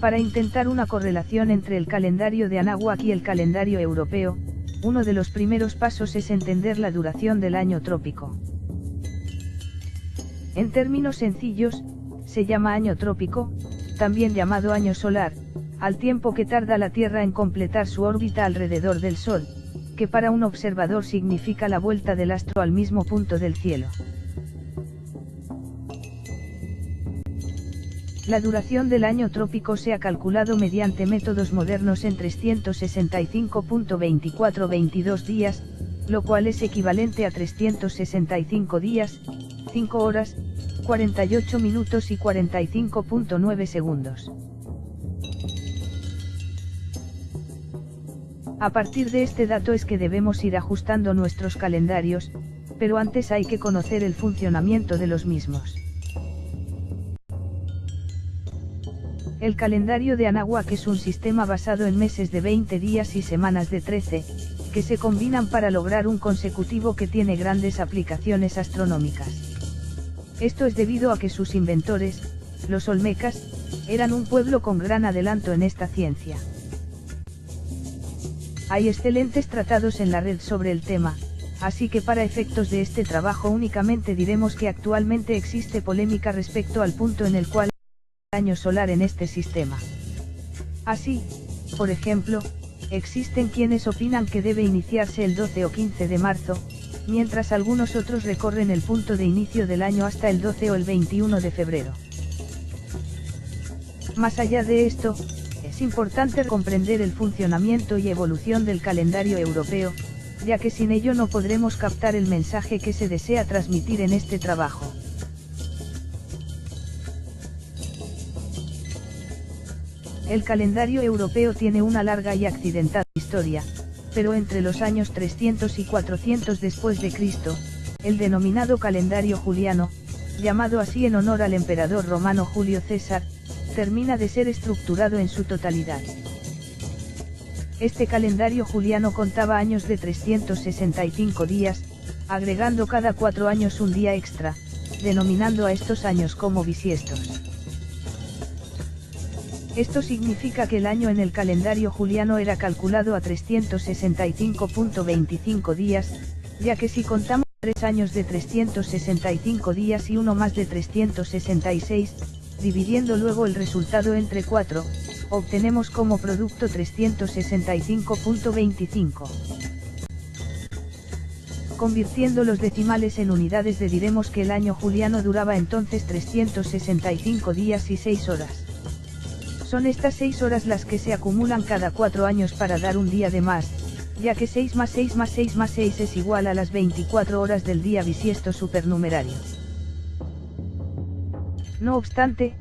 Para intentar una correlación entre el calendario de Anáhuac y el calendario europeo, uno de los primeros pasos es entender la duración del año trópico. En términos sencillos, se llama año trópico, también llamado año solar, al tiempo que tarda la Tierra en completar su órbita alrededor del Sol, que para un observador significa la vuelta del astro al mismo punto del cielo. La duración del año trópico se ha calculado mediante métodos modernos en 365.2422 días, lo cual es equivalente a 365 días, 5 horas, 48 minutos y 45.9 segundos. A partir de este dato es que debemos ir ajustando nuestros calendarios, pero antes hay que conocer el funcionamiento de los mismos. El calendario de Anáhuac es un sistema basado en meses de 20 días y semanas de 13, que se combinan para lograr un consecutivo que tiene grandes aplicaciones astronómicas. Esto es debido a que sus inventores, los olmecas, eran un pueblo con gran adelanto en esta ciencia. Hay excelentes tratados en la red sobre el tema, así que para efectos de este trabajo únicamente diremos que actualmente existe polémica respecto al punto en el cual año solar en este sistema. Así, por ejemplo, existen quienes opinan que debe iniciarse el 12 o 15 de marzo, mientras algunos otros recorren el punto de inicio del año hasta el 12 o el 21 de febrero. Más allá de esto, es importante comprender el funcionamiento y evolución del calendario europeo, ya que sin ello no podremos captar el mensaje que se desea transmitir en este trabajo. El calendario europeo tiene una larga y accidentada historia, pero entre los años 300 y 400 después de Cristo, el denominado calendario juliano, llamado así en honor al emperador romano Julio César, termina de ser estructurado en su totalidad. Este calendario juliano contaba años de 365 días, agregando cada 4 años un día extra, denominando a estos años como bisiestos. Esto significa que el año en el calendario juliano era calculado a 365.25 días, ya que si contamos 3 años de 365 días y uno más de 366, dividiendo luego el resultado entre 4, obtenemos como producto 365.25. Convirtiendo los decimales en unidades diremos que el año juliano duraba entonces 365 días y 6 horas. Son estas 6 horas las que se acumulan cada 4 años para dar un día de más, ya que 6 más 6 más 6 más 6 es igual a las 24 horas del día bisiesto supernumerario. No obstante,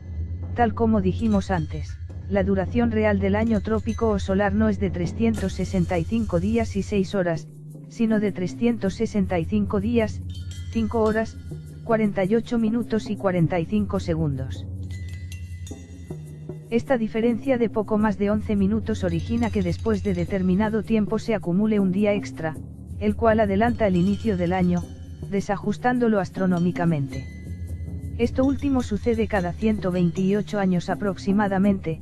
tal como dijimos antes, la duración real del año trópico o solar no es de 365 días y 6 horas, sino de 365 días, 5 horas, 48 minutos y 45 segundos. Esta diferencia de poco más de 11 minutos origina que después de determinado tiempo se acumule un día extra, el cual adelanta el inicio del año, desajustándolo astronómicamente. Esto último sucede cada 128 años aproximadamente.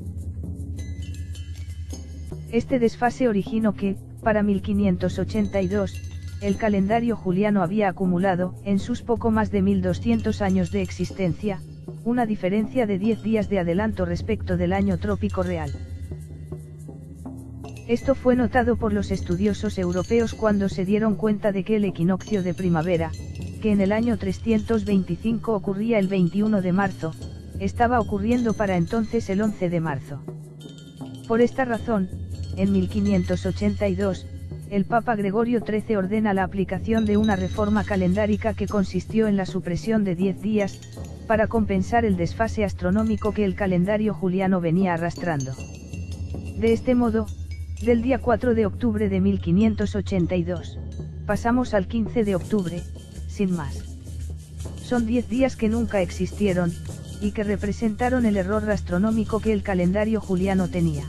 Este desfase originó que, para 1582, el calendario juliano había acumulado, en sus poco más de 1200 años de existencia, una diferencia de 10 días de adelanto respecto del año trópico real. Esto fue notado por los estudiosos europeos cuando se dieron cuenta de que el equinoccio de primavera, que en el año 325 ocurría el 21 de marzo, estaba ocurriendo para entonces el 11 de marzo. Por esta razón, en 1582, el Papa Gregorio XIII ordena la aplicación de una reforma calendárica que consistió en la supresión de 10 días, para compensar el desfase astronómico que el calendario juliano venía arrastrando. De este modo, del día 4 de octubre de 1582, pasamos al 15 de octubre, sin más. Son 10 días que nunca existieron, y que representaron el error astronómico que el calendario juliano tenía.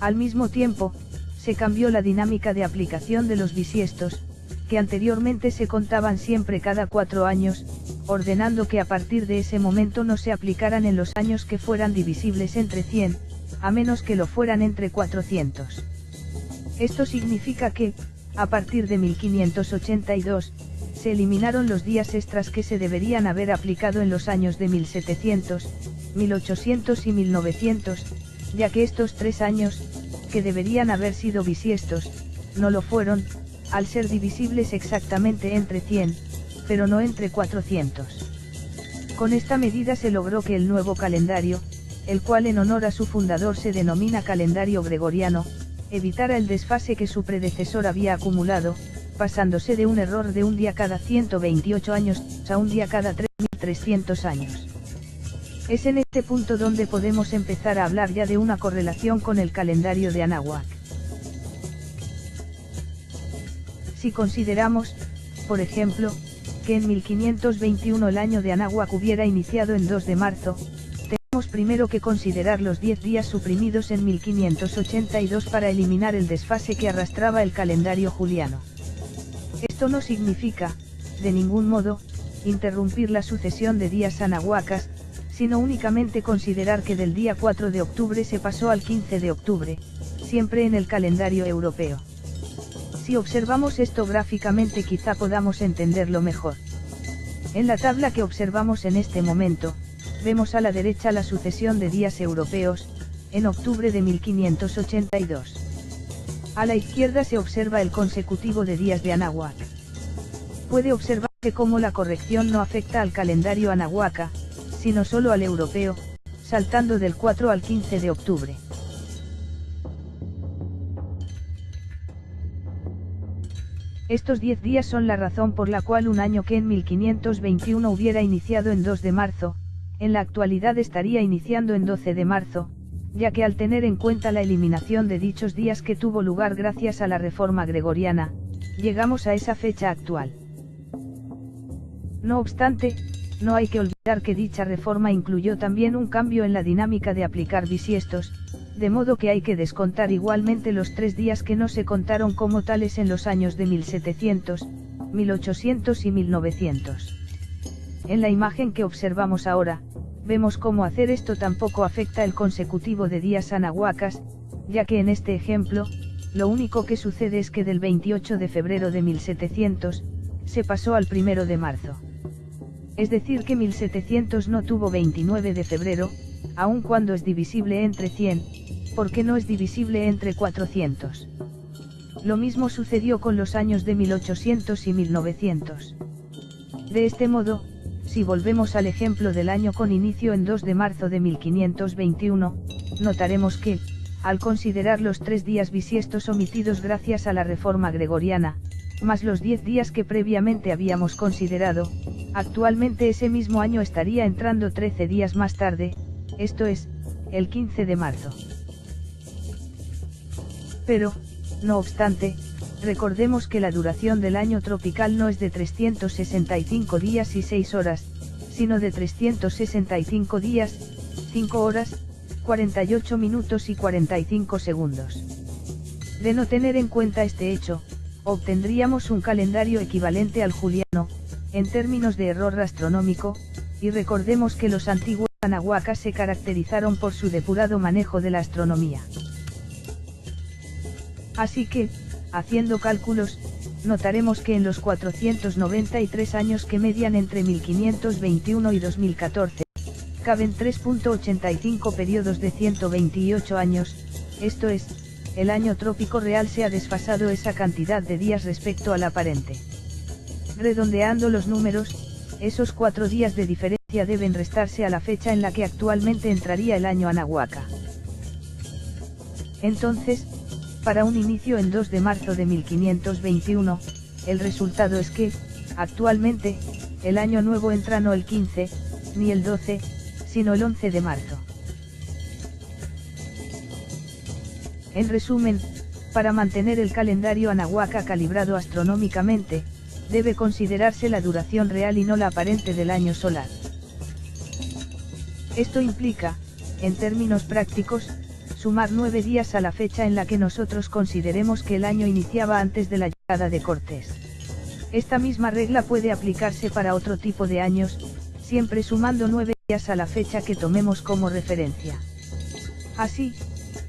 Al mismo tiempo, se cambió la dinámica de aplicación de los bisiestos, que anteriormente se contaban siempre cada 4 años, ordenando que a partir de ese momento no se aplicaran en los años que fueran divisibles entre 100, a menos que lo fueran entre 400. Esto significa que, a partir de 1582, se eliminaron los días extras que se deberían haber aplicado en los años de 1700, 1800 y 1900, ya que estos 3 años, que deberían haber sido bisiestos, no lo fueron, al ser divisibles exactamente entre 100, pero no entre 400. Con esta medida se logró que el nuevo calendario, el cual en honor a su fundador se denomina calendario gregoriano, evitara el desfase que su predecesor había acumulado, pasándose de un error de un día cada 128 años a un día cada 3.300 años. Es en este punto donde podemos empezar a hablar ya de una correlación con el calendario de Anáhuac. Si consideramos, por ejemplo, que en 1521 el año de Anáhuac hubiera iniciado en 2 de marzo, tenemos primero que considerar los 10 días suprimidos en 1582 para eliminar el desfase que arrastraba el calendario juliano. Esto no significa, de ningún modo, interrumpir la sucesión de días anahuacas, sino únicamente considerar que del día 4 de octubre se pasó al 15 de octubre, siempre en el calendario europeo. Si observamos esto gráficamente quizá podamos entenderlo mejor. En la tabla que observamos en este momento, vemos a la derecha la sucesión de días europeos, en octubre de 1582. A la izquierda se observa el consecutivo de días de Anáhuac. Puede observarse cómo la corrección no afecta al calendario anahuaca, sino solo al europeo, saltando del 4 al 15 de octubre. Estos 10 días son la razón por la cual un año que en 1521 hubiera iniciado en 2 de marzo, en la actualidad estaría iniciando en 12 de marzo, ya que al tener en cuenta la eliminación de dichos días que tuvo lugar gracias a la reforma gregoriana, llegamos a esa fecha actual. No obstante, no hay que olvidar que dicha reforma incluyó también un cambio en la dinámica de aplicar bisiestos, de modo que hay que descontar igualmente los 3 días que no se contaron como tales en los años de 1700, 1800 y 1900. En la imagen que observamos ahora, vemos cómo hacer esto tampoco afecta el consecutivo de días anahuacas, ya que en este ejemplo, lo único que sucede es que del 28 de febrero de 1700, se pasó al 1 de marzo. Es decir que 1700 no tuvo 29 de febrero, aun cuando es divisible entre 100, porque no es divisible entre 400. Lo mismo sucedió con los años de 1800 y 1900. De este modo, si volvemos al ejemplo del año con inicio en 2 de marzo de 1521, notaremos que, al considerar los 3 días bisiestos omitidos gracias a la reforma gregoriana, más los 10 días que previamente habíamos considerado, actualmente ese mismo año estaría entrando 13 días más tarde, esto es, el 15 de marzo. Pero, no obstante, recordemos que la duración del año tropical no es de 365 días y 6 horas, sino de 365 días, 5 horas, 48 minutos y 45 segundos. De no tener en cuenta este hecho, obtendríamos un calendario equivalente al juliano, en términos de error astronómico, y recordemos que los antiguos anahuacas se caracterizaron por su depurado manejo de la astronomía. Así que, haciendo cálculos, notaremos que en los 493 años que median entre 1521 y 2014, caben 3.85 periodos de 128 años, esto es, el año trópico real se ha desfasado esa cantidad de días respecto al aparente. Redondeando los números, esos 4 días de diferencia deben restarse a la fecha en la que actualmente entraría el año anahuaca. Entonces, para un inicio en 2 de marzo de 1521, el resultado es que, actualmente, el año nuevo entra no el 15, ni el 12, sino el 11 de marzo. En resumen, para mantener el calendario anahuaca calibrado astronómicamente, debe considerarse la duración real y no la aparente del año solar. Esto implica, en términos prácticos, sumar 9 días a la fecha en la que nosotros consideremos que el año iniciaba antes de la llegada de Cortés. Esta misma regla puede aplicarse para otro tipo de años, siempre sumando 9 días a la fecha que tomemos como referencia. Así,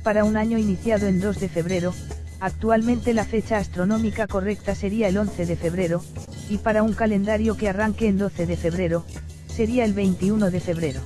para un año iniciado en 2 de febrero, actualmente la fecha astronómica correcta sería el 11 de febrero, y para un calendario que arranque en 12 de febrero, sería el 21 de febrero.